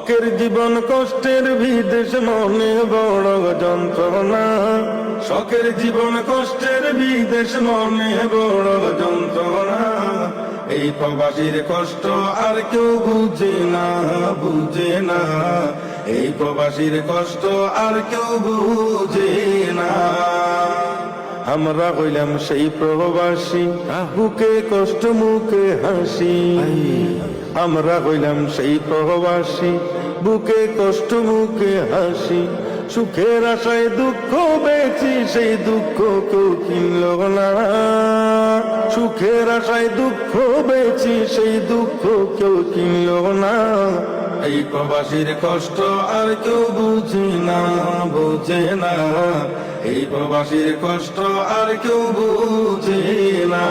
শখের জীবন কষ্টের বিদেশ মনে বড় যন্ত্রণা। শখের জীবন কষ্টের বিদেশ মনে বড় যন্ত্রণা। এই প্রবাসীর কষ্ট আর কেউ বুঝে না, বুঝে না। এই প্রবাসীর কষ্ট আর কেউ বুঝে না। আমরা হইলাম সেই প্রবাসী, বুকে কষ্ট মুখে হাসি। আমরা হইলাম সেই প্রবাসী, বুকে কষ্ট মুখে হাসি। সুখের আশায় দুঃখ বেছি, সেই দুঃখ কেউ কিনল না। সুখের আশায় দুঃখ বেছি, সেই দুঃখ কেউ কিনল না। এই প্রবাসীর কষ্ট আর কেউ বুঝে না, বুঝে না। এই প্রবাসীর কষ্ট আর কেউ বুঝে না।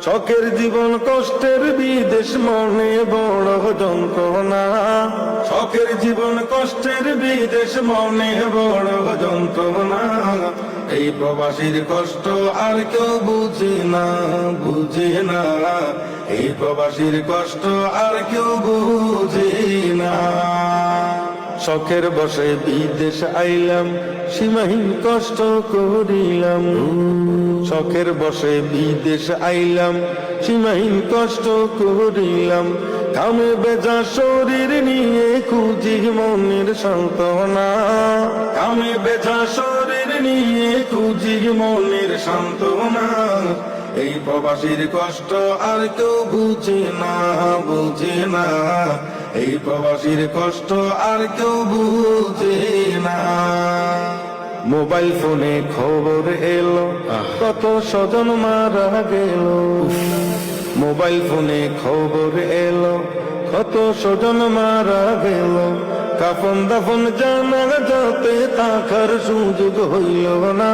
শখের জীবন কষ্টের বিদেশ মনে বড় যন্ত্রণা। শখের জীবন কষ্টের বিদেশ মনে বড় যন্ত্রণা। এই প্রবাসীর কষ্ট আর কেউ বুঝে না, বুঝে না। এই প্রবাসীর কষ্ট আর কেউ বুঝে না। শখের বসে বিদেশ আইলাম, সীমাহীন কষ্ট করিলাম। শখের বসে বিদেশ আইলাম, সীমাহীন কষ্ট করিলাম। কামে বেজা শরীর নিয়ে খুঁজি মনের সান্ত্বনা। কামে বেজা শরীর নিয়ে খুঁজি মনের সান্ত্বনা। এই প্রবাসীর কষ্ট আর কেউ বুঝে না, বুঝে না। এই প্রবাসীর কষ্ট আর কেউ বুঝে না। মোবাইল ফোনে খবর এলো, কত স্বজন মারা গেল। মোবাইল ফোনে খবর এলো, কত স্বজন মারা গেল। কাফন দাফন জানা যাতে থাকার সুযোগ হইল না।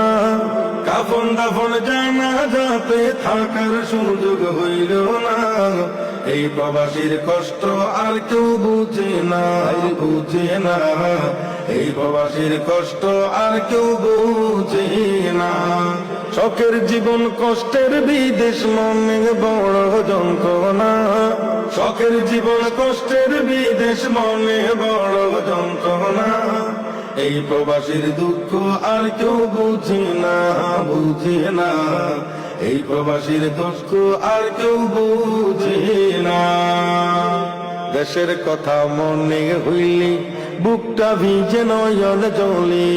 কাফন দাফন জানা যাতে থাকার সুযোগ হইল না। এই প্রবাসীর কষ্ট আর কেউ বুঝে না, বুঝে না। এই প্রবাসীর কষ্ট আর কেউ বুঝে না। শখের জীবন কষ্টের বিদেশ মনে বড় যন্ত্রণা। শখের জীবন কষ্টের বিদেশ মনে বড় যন্ত্রণা। এই প্রবাসীর দুঃখ আর কেউ বুঝে না, বুঝে না। এই প্রবাসীর দুঃখ আর কেউ বুঝে না। দেশের কথা মনে হইলি বুকটা ভিজে নয়ন জলে।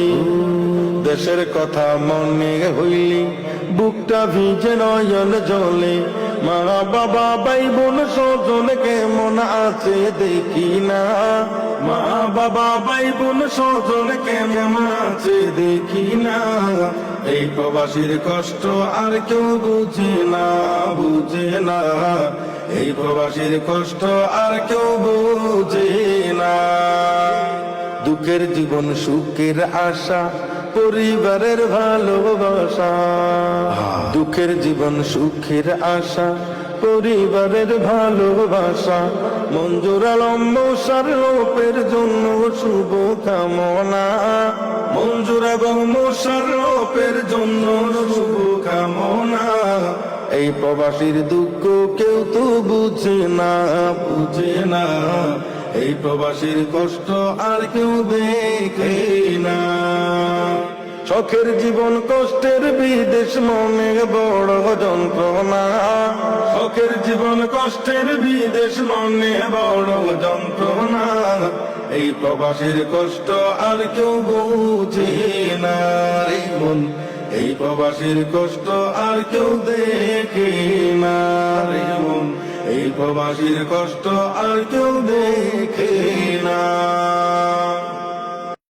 দেশের কথা মনে হইলি বুকটা ভিজে নয়ন জলে। মা বাবা ভাই বোন স্বজন কেমন আছে দেখি না। মা বাবা ভাই বোন স্বজন কেমন আছে দেখি না। এই প্রবাসীর কষ্ট আর কেউ বুঝে না, বুঝে না। এই প্রবাসীর কষ্ট আর কেউ বুঝে না। দুঃখের জীবন সুখের আশা, পরিবারের ভালোবাসা। দুঃখের জীবন সুখের আশা, পরিবারের ভালোবাসা। মঞ্জুর আলম মোশাররফের জন্য শুভ কামনা। মঞ্জুর এবং মোশাররফের জন্য শুভ কামনা। এই প্রবাসীর দুঃখ কেউ তো বুঝে না, বুঝে না। এই প্রবাসীর কষ্ট আর কেউ দেখে না। শখের জীবন কষ্টের বিদেশ মনে বড় যন্ত্রণা। শখের জীবন কষ্টের বিদেশ মনে বড় যন্ত্রণা। এই প্রবাসীর কষ্ট আর কেউ বুঝে না রে মন। এই প্রবাসীর কষ্ট আর কেউ দেখে না রে মন। এই প্রবাসীর কষ্ট আর কেউ দেখে না।